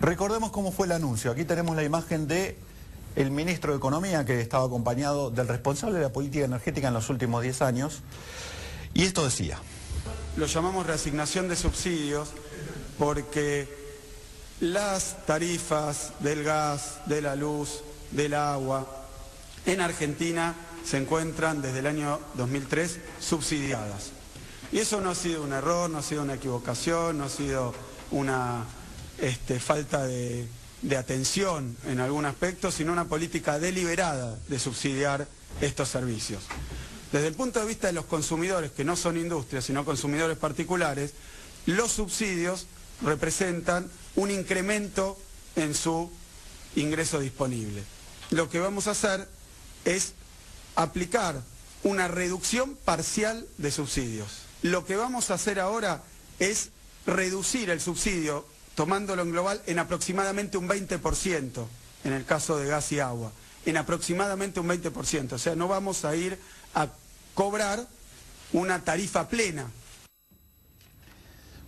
Recordemos cómo fue el anuncio. Aquí tenemos la imagen de el ministro de Economía, que estaba acompañado del responsable de la política energética en los últimos 10 años. Y esto decía. Lo llamamos reasignación de subsidios porque las tarifas del gas, de la luz, del agua, en Argentina se encuentran desde el año 2003 subsidiadas. Y eso no ha sido un error, no ha sido una equivocación, no ha sido una falta de atención en algún aspecto, sino una política deliberada de subsidiar estos servicios. Desde el punto de vista de los consumidores, que no son industrias, sino consumidores particulares, los subsidios representan un incremento en su ingreso disponible. Lo que vamos a hacer es aplicar una reducción parcial de subsidios. Lo que vamos a hacer ahora es reducir el subsidio, tomándolo en global, en aproximadamente un 20%, en el caso de gas y agua, en aproximadamente un 20%. O sea, no vamos a ir a cobrar una tarifa plena.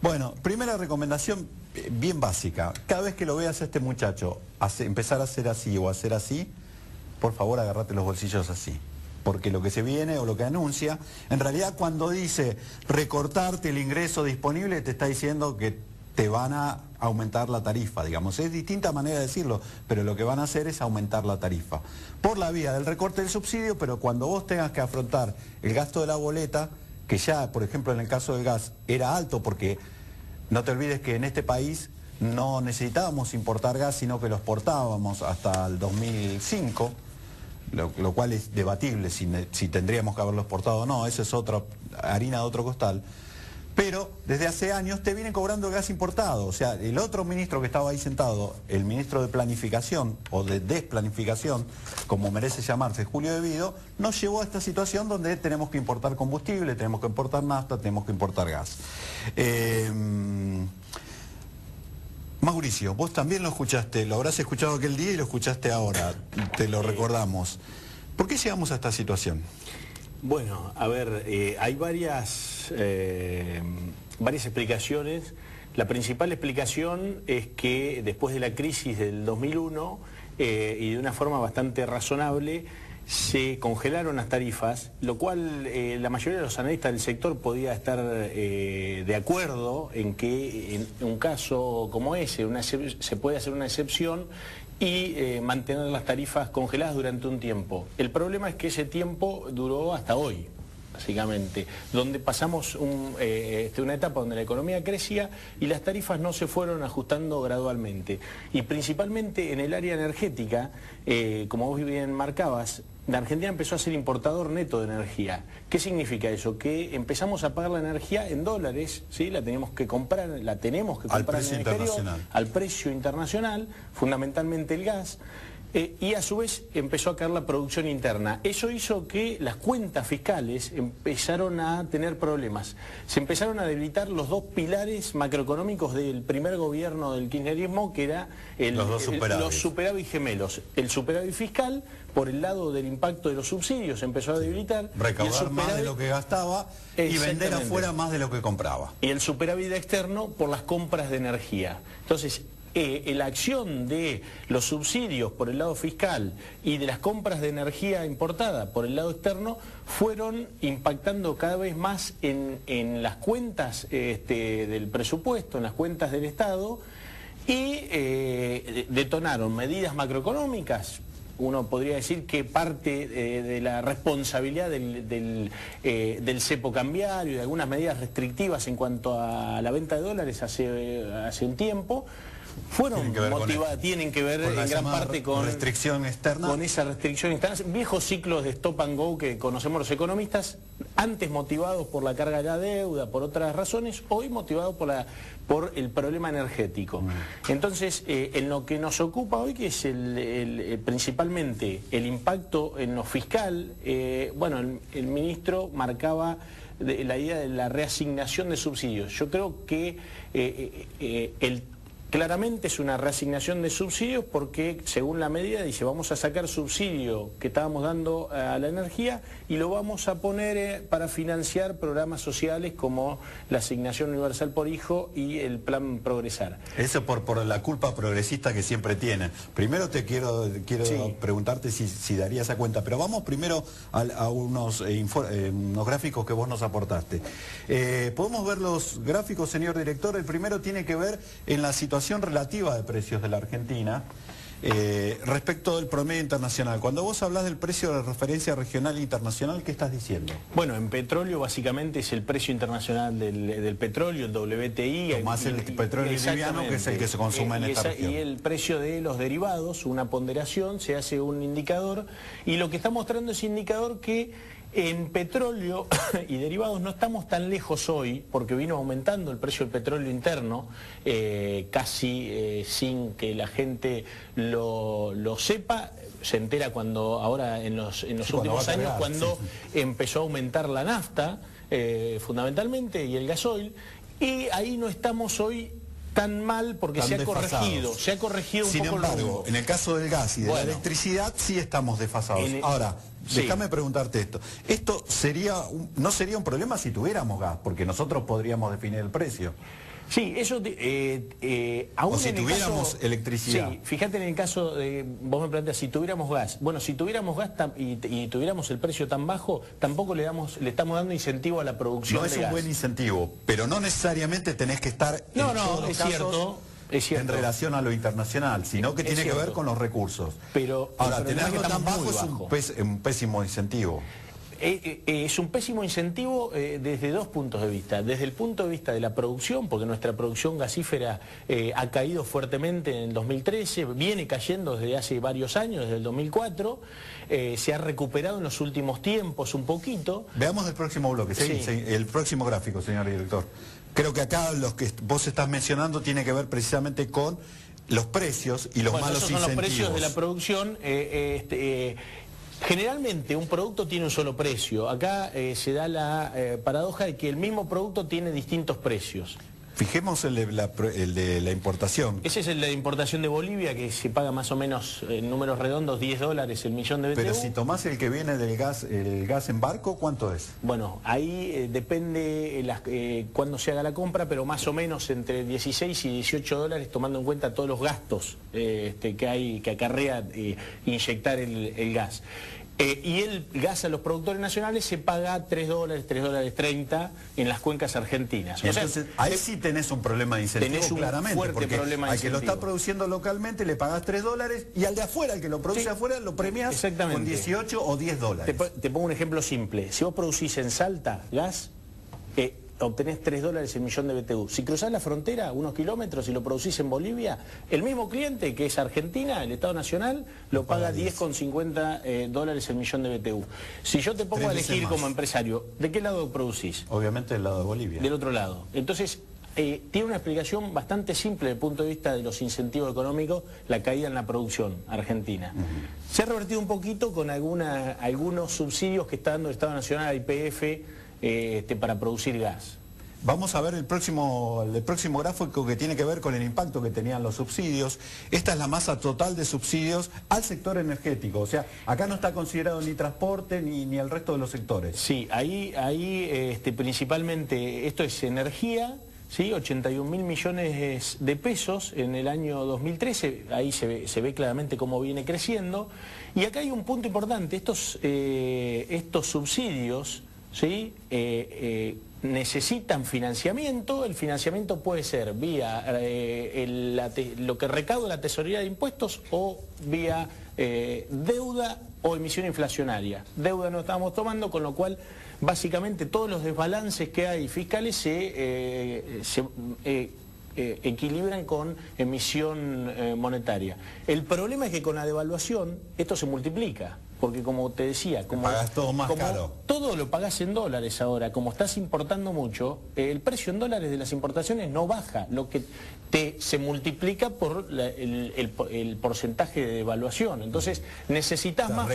Bueno, primera recomendación bien básica. Cada vez que lo veas a este muchacho empezar a hacer así o hacer así, por favor agarrate los bolsillos así. Porque lo que se viene o lo que anuncia, en realidad cuando dice recortarte el ingreso disponible, te está diciendo que te van a aumentar la tarifa, digamos. Es distinta manera de decirlo, pero lo que van a hacer es aumentar la tarifa. Por la vía del recorte del subsidio, pero cuando vos tengas que afrontar el gasto de la boleta, que ya, por ejemplo, en el caso del gas, era alto porque no te olvides que en este país no necesitábamos importar gas, sino que lo exportábamos hasta el 2005, lo cual es debatible si tendríamos que haberlo exportado o no, eso es otra harina de otro costal. Pero desde hace años te vienen cobrando gas importado. O sea, el otro ministro que estaba ahí sentado, el ministro de Planificación o de Desplanificación, como merece llamarse, Julio De Vido, nos llevó a esta situación donde tenemos que importar combustible, tenemos que importar nafta, tenemos que importar gas. Mauricio, vos también lo escuchaste, lo habrás escuchado aquel día y lo escuchaste ahora, te lo recordamos. ¿Por qué llegamos a esta situación? Bueno, a ver, hay varias explicaciones. La principal explicación es que después de la crisis del 2001 y de una forma bastante razonable se congelaron las tarifas, lo cual la mayoría de los analistas del sector podía estar de acuerdo en que en un caso como ese se puede hacer una excepción y mantener las tarifas congeladas durante un tiempo. El problema es que ese tiempo duró hasta hoy, básicamente, donde pasamos una etapa donde la economía crecía y las tarifas no se fueron ajustando gradualmente. Y principalmente en el área energética, como vos bien marcabas, la Argentina empezó a ser importador neto de energía. ¿Qué significa eso? Que empezamos a pagar la energía en dólares, ¿sí? La tenemos que comprar en el exterior, al precio internacional, fundamentalmente el gas. Y a su vez empezó a caer la producción interna. Eso hizo que las cuentas fiscales empezaron a tener problemas. Se empezaron a debilitar los dos pilares macroeconómicos del primer gobierno del kirchnerismo, que era los superávit gemelos. El superávit fiscal, por el lado del impacto de los subsidios, empezó a debilitar. Recaudar más de lo que gastaba y vender afuera más de lo que compraba. Y el superávit externo por las compras de energía. Entonces, la acción de los subsidios por el lado fiscal y de las compras de energía importada por el lado externo fueron impactando cada vez más en las cuentas del presupuesto, en las cuentas del Estado, y detonaron medidas macroeconómicas. Uno podría decir que parte de la responsabilidad del cepo cambiario y de algunas medidas restrictivas en cuanto a la venta de dólares hace un tiempo, fueron motivadas, tienen que ver en gran parte con restricción externa. Con esa restricción externa, viejos ciclos de stop and go que conocemos los economistas, antes motivados por la carga de la deuda, por otras razones, hoy motivados por el problema energético. Entonces, en lo que nos ocupa hoy, que es principalmente el impacto en lo fiscal, bueno, el ministro marcaba la idea de la reasignación de subsidios. Yo creo que claramente es una reasignación de subsidios porque según la medida dice vamos a sacar subsidio que estábamos dando a la energía y lo vamos a poner para financiar programas sociales como la asignación universal por hijo y el plan Progresar. Eso por la culpa progresista que siempre tienen. Primero te quiero Sí. preguntarte si daría esa cuenta, pero vamos primero a unos gráficos que vos nos aportaste. ¿Podemos ver los gráficos, señor director? El primero tiene que ver en la situación relativa de precios de la Argentina respecto del promedio internacional. Cuando vos hablas del precio de referencia regional e internacional, ¿qué estás diciendo? Bueno, en petróleo básicamente es el precio internacional del petróleo, el WTI. Más el petróleo liviano, que es el que se consume en esta región. Y el precio de los derivados, una ponderación, se hace un indicador, y lo que está mostrando ese indicador que en petróleo y derivados no estamos tan lejos hoy, porque vino aumentando el precio del petróleo interno, casi sin que la gente lo sepa. Se entera cuando ahora en los últimos años, cuando empezó a aumentar la nafta, fundamentalmente, y el gasoil, y ahí no estamos hoy tan mal porque se ha corregido un Sin poco embargo, el rumbo. en el caso del gas y de la electricidad sí estamos desfasados. Ahora, déjame preguntarte esto. ¿Esto no sería un problema si tuviéramos gas? Porque nosotros podríamos definir el precio. Sí, eso aún o si en el tuviéramos caso, electricidad. Sí, fíjate en el caso de, vos me planteas, si tuviéramos gas. Bueno, si tuviéramos gas y tuviéramos el precio tan bajo, tampoco le estamos dando incentivo a la producción de gas. No es un buen incentivo, pero no necesariamente tenés que estar en todos los casos en relación a lo internacional, sino que tiene que ver con los recursos. Pero ahora, tenerlo tan bajo es un pésimo incentivo. Es un pésimo incentivo desde dos puntos de vista. Desde el punto de vista de la producción, porque nuestra producción gasífera ha caído fuertemente en el 2013, viene cayendo desde hace varios años, desde el 2004, se ha recuperado en los últimos tiempos un poquito. Veamos el próximo bloque, el próximo gráfico, señor director. Creo que acá los que vos estás mencionando tiene que ver precisamente con los precios y los malos incentivos. Esos son los precios de la producción. Generalmente un producto tiene un solo precio. Acá se da la paradoja de que el mismo producto tiene distintos precios. Fijemos el de la importación. Ese es el de importación de Bolivia, que se paga más o menos, en números redondos, $10 el millón de BTU. Pero si tomás el que viene del gas, el gas en barco, ¿cuánto es? Bueno, ahí depende cuándo se haga la compra, pero más o menos entre 16 y $18, tomando en cuenta todos los gastos que acarrea inyectar el gas. Y el gas a los productores nacionales se paga $3, $3.30 en las cuencas argentinas. Entonces, ahí sí tenés un problema de incentivo, tenés un claramente, fuerte porque problema de al que lo está produciendo localmente le pagás $3 y al de afuera, al que lo produce afuera, lo premias con 18 o $10. Te pongo un ejemplo simple. Si vos producís en Salta gas, obtenés $3 el millón de BTU. Si cruzás la frontera unos kilómetros y lo producís en Bolivia, el mismo cliente, que es Argentina, el Estado Nacional, lo paga $10,50 el millón de BTU. Si yo te pongo a elegir como empresario, ¿de qué lado producís? Obviamente del lado de Bolivia. Del otro lado. Entonces, tiene una explicación bastante simple desde el punto de vista de los incentivos económicos, la caída en la producción argentina. Se ha revertido un poquito con algunos subsidios que está dando el Estado Nacional a YPF, para producir gas. Vamos a ver el próximo gráfico que tiene que ver con el impacto que tenían los subsidios. Esta es la masa total de subsidios al sector energético. O sea, acá no está considerado ni transporte ni el resto de los sectores. Sí, ahí principalmente esto es energía, ¿sí? 81.000 millones de pesos en el año 2013. Ahí se ve claramente cómo viene creciendo. Y acá hay un punto importante. Estos subsidios, ¿sí? Necesitan financiamiento. El financiamiento puede ser vía lo que recauda la tesorería de impuestos o vía deuda o emisión inflacionaria. Deuda no estamos tomando, con lo cual básicamente todos los desbalances que hay fiscales se equilibran con emisión monetaria. El problema es que con la devaluación esto se multiplica. Porque como te decía, como pagas todo más caro. Todo lo pagás en dólares ahora, como estás importando mucho, el precio en dólares de las importaciones no baja, lo que se multiplica por el porcentaje de devaluación. Entonces necesitas más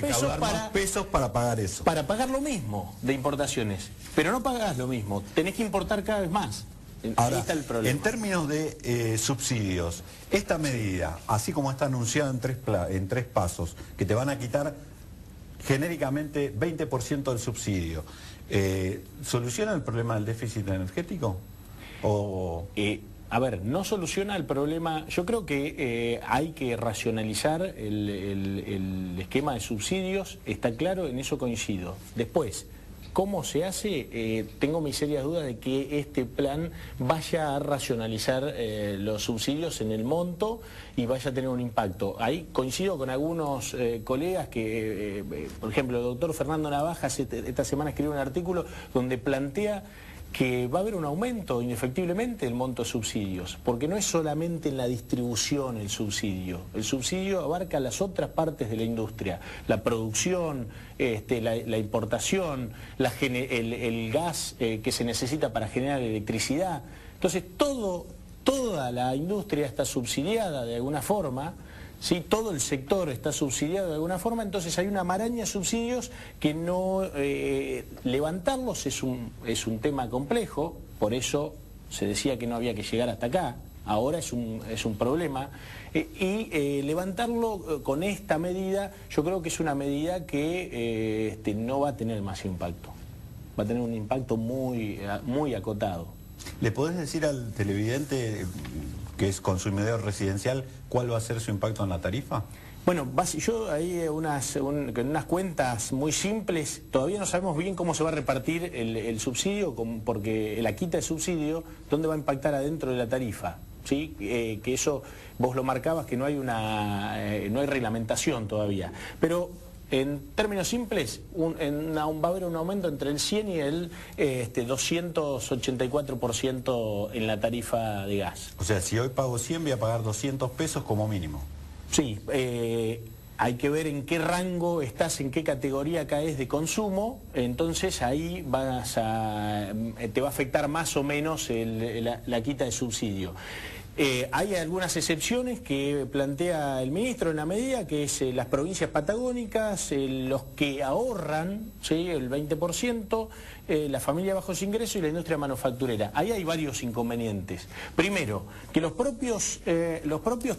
pesos para pagar eso. Para pagar lo mismo de importaciones, pero no pagás lo mismo, tenés que importar cada vez más. Ahí Ahora, está el problema. en términos de subsidios, esta medida, así como está anunciada en tres pasos, que te van a quitar genéricamente 20% del subsidio, ¿soluciona el problema del déficit energético? A ver, no soluciona el problema. Yo creo que hay que racionalizar el esquema de subsidios, está claro, en eso coincido. Después, ¿cómo se hace? Tengo mis serias dudas de que este plan vaya a racionalizar los subsidios en el monto y vaya a tener un impacto. Ahí coincido con algunos colegas que, por ejemplo, el doctor Fernando Navajas esta semana escribió un artículo donde plantea que va a haber un aumento indefectiblemente del monto de subsidios, porque no es solamente en la distribución el subsidio abarca las otras partes de la industria, la producción, la importación, el gas que se necesita para generar electricidad. Entonces toda la industria está subsidiada de alguna forma. ¿Sí? Todo el sector está subsidiado de alguna forma, entonces hay una maraña de subsidios que no levantarlos es un tema complejo, por eso se decía que no había que llegar hasta acá, ahora es un problema, y levantarlo con esta medida, yo creo que es una medida que no va a tener demasiado impacto, va a tener un impacto muy acotado. ¿Le podés decir al televidente que es consumidor residencial cuál va a ser su impacto en la tarifa? Bueno, yo ahí con unas cuentas muy simples, todavía no sabemos bien cómo se va a repartir el subsidio, porque la quita de subsidio, ¿dónde va a impactar adentro de la tarifa? ¿Sí? Que eso vos lo marcabas, que no hay reglamentación todavía. Pero en términos simples, va a haber un aumento entre el 100 y el 284% en la tarifa de gas. O sea, si hoy pago 100 voy a pagar 200 pesos como mínimo. Sí, hay que ver en qué rango estás, en qué categoría caes de consumo, entonces ahí te va a afectar más o menos la quita de subsidio. Hay algunas excepciones que plantea el ministro en la medida, que es las provincias patagónicas, los que ahorran, ¿sí? El 20%, la familia de bajos ingresos y la industria manufacturera. Ahí hay varios inconvenientes. Primero, que los propios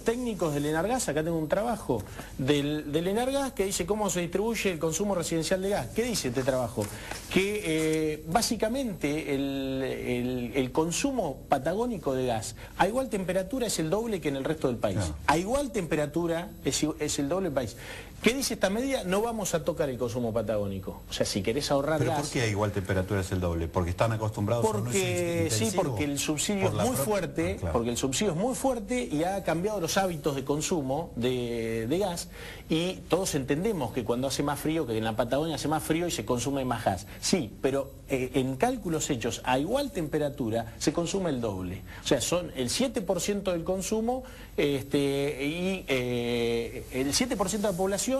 técnicos del Enargas, acá tengo un trabajo del Enargas que dice cómo se distribuye el consumo residencial de gas. ¿Qué dice este trabajo? Que básicamente el consumo patagónico de gas a igual temperatura es el doble que en el resto del país. No. A igual temperatura es el doble del país. ¿Qué dice esta medida? No vamos a tocar el consumo patagónico. O sea, si querés ahorrar ¿Pero gas... por qué a igual temperatura es el doble? ¿Porque están acostumbrados a un uso intensivo? Sí, porque el subsidio es muy fuerte, claro. Porque el subsidio es muy fuerte y ha cambiado los hábitos de consumo de gas, y todos entendemos que cuando hace más frío, que en la Patagonia hace más frío y se consume más gas. Sí, pero en cálculos hechos a igual temperatura se consume el doble. O sea, son el 7% del consumo y el 7% de la población,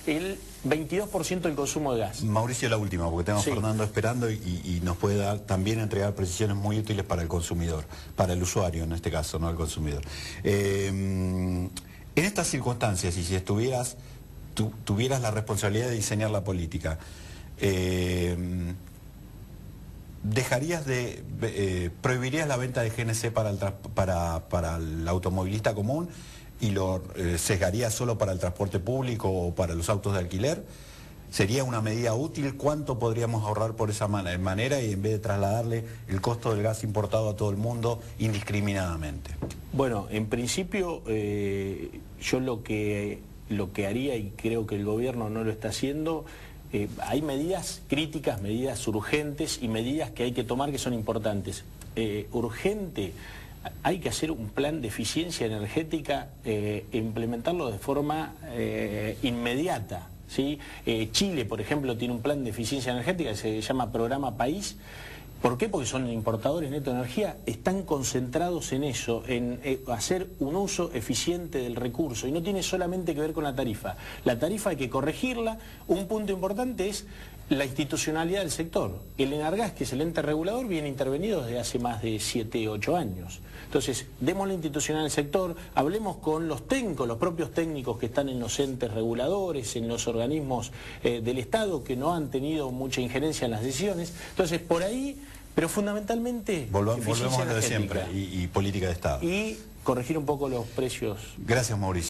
el 22% del consumo de gas. Mauricio, la última, porque tenemos a Fernando esperando y nos puede también entregar precisiones muy útiles para el consumidor, para el usuario en este caso, no el consumidor. En estas circunstancias, y si tuvieras la responsabilidad de diseñar la política, prohibirías la venta de GNC para el automovilista común y lo sesgarías solo para el transporte público o para los autos de alquiler? ¿Sería una medida útil? ¿Cuánto podríamos ahorrar por esa manera y en vez de trasladarle el costo del gas importado a todo el mundo indiscriminadamente? Bueno, en principio yo lo que haría, y creo que el gobierno no lo está haciendo, hay medidas críticas, medidas urgentes y medidas que hay que tomar que son importantes. Urgente, hay que hacer un plan de eficiencia energética e implementarlo de forma inmediata. ¿Sí? Chile, por ejemplo, tiene un plan de eficiencia energética que se llama Programa País. ¿Por qué? Porque son importadores netos de energía, están concentrados en eso, en hacer un uso eficiente del recurso, y no tiene solamente que ver con la tarifa. La tarifa hay que corregirla. Un punto importante es la institucionalidad del sector. El Enargas, que es el ente regulador, viene intervenido desde hace más de 7, 8 años. Entonces, demos la institucionalidad del sector, hablemos con los técnicos, los propios técnicos que están en los entes reguladores, en los organismos del Estado, que no han tenido mucha injerencia en las decisiones. Entonces, por ahí Pero fundamentalmente, Volvemos eficiencia a lo de energética siempre y política de Estado. y corregir un poco los precios. Gracias, Mauricio.